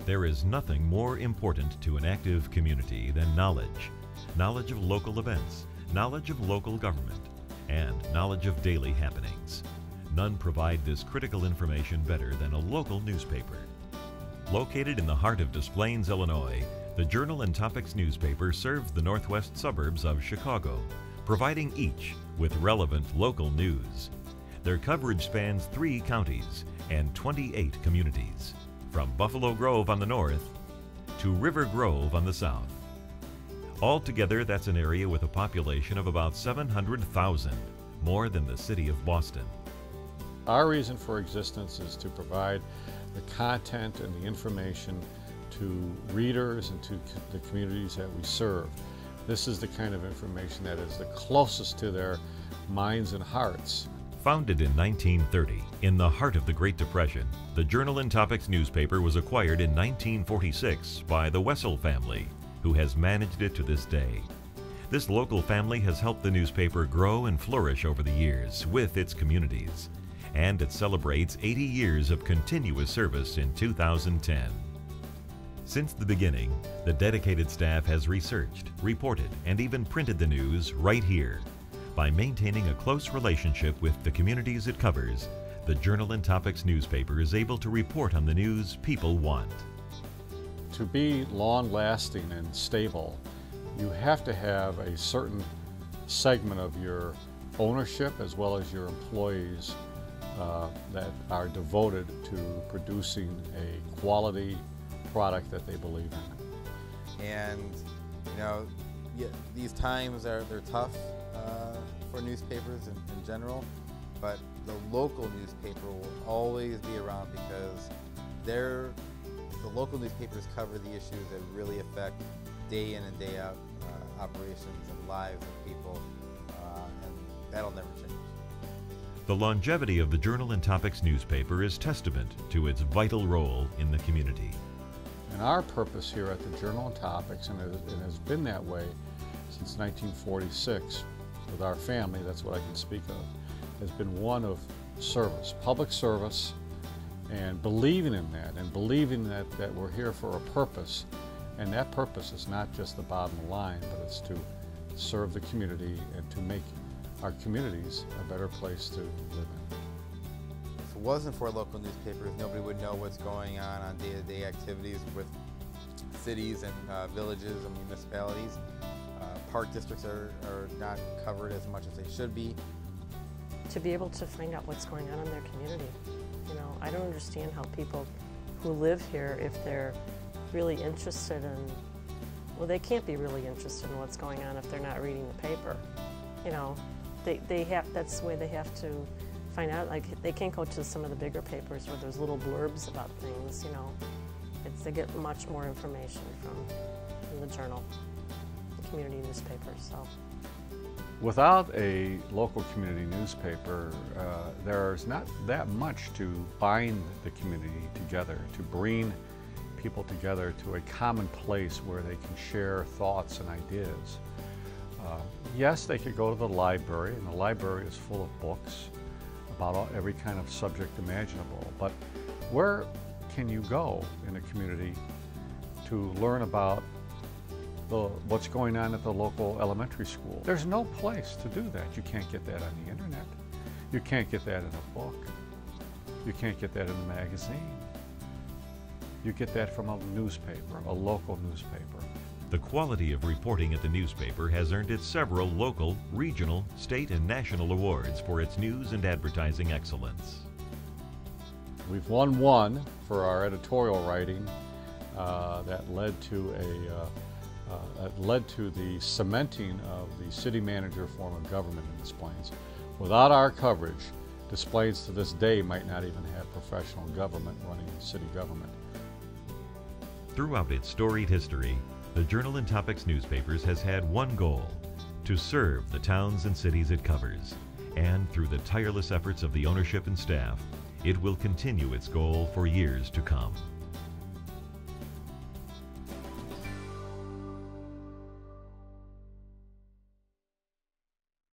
There is nothing more important to an active community than knowledge. Knowledge of local events, knowledge of local government, and knowledge of daily happenings. None provide this critical information better than a local newspaper. Located in the heart of Des Plaines, Illinois, the Journal and Topics newspaper serves the northwest suburbs of Chicago, providing each with relevant local news. Their coverage spans 3 counties and 28 communities, from Buffalo Grove on the north to River Grove on the south. Altogether, that's an area with a population of about 700,000, more than the city of Boston. Our reason for existence is to provide the content and the information to readers and to the communities that we serve. This is the kind of information that is the closest to their minds and hearts. Founded in 1930, in the heart of the Great Depression, the Journal and Topics newspaper was acquired in 1946 by the Wessel family, who has managed it to this day. This local family has helped the newspaper grow and flourish over the years with its communities, and it celebrates 80 years of continuous service in 2010. Since the beginning, the dedicated staff has researched, reported, and even printed the news right here. By maintaining a close relationship with the communities it covers, the Journal and Topics newspaper is able to report on the news people want. To be long-lasting and stable, you have to have a certain segment of your ownership as well as your employees that are devoted to producing a quality product that they believe in. And these times they're tough for newspapers in general, but the local newspaper will always be around because the local newspapers cover the issues that really affect day in and day out operations and lives of people, and that'll never change. The longevity of the Journal and Topics newspaper is testament to its vital role in the community. And our purpose here at the Journal and Topics, and it has been that way since 1946 with our family, that's what I can speak of, has been one of service, public service, and believing in that, and believing that we're here for a purpose. And that purpose is not just the bottom line, but it's to serve the community and to make our communities a better place to live in. If it wasn't for local newspapers, nobody would know what's going on day-to-day activities with cities and villages and municipalities. Park districts are not covered as much as they should be. To be able to find out what's going on in their community. I don't understand how people who live here, if they're really interested in, well, they can't be really interested in what's going on if they're not reading the paper. That's the way they have to find out. Like, they can't go to some of the bigger papers where there's little blurbs about things, they get much more information from the Journal, the community newspaper. So, without a local community newspaper, there's not that much to bind the community together, to bring people together to a common place where they can share thoughts and ideas. Yes, they could go to the library, and the library is full of books about every kind of subject imaginable, but where can you go in a community to learn about what's going on at the local elementary school? There's no place to do that. You can't get that on the internet. You can't get that in a book. You can't get that in a magazine. You get that from a newspaper, a local newspaper. The quality of reporting at the newspaper has earned it several local, regional, state, and national awards for its news and advertising excellence. We've won one for our editorial writing that led to the cementing of the city manager form of government in Des Plaines. Without our coverage, Des Plaines to this day might not even have professional government running city government. Throughout its storied history, the Journal and Topics newspapers has had one goal: to serve the towns and cities it covers. And through the tireless efforts of the ownership and staff, it will continue its goal for years to come.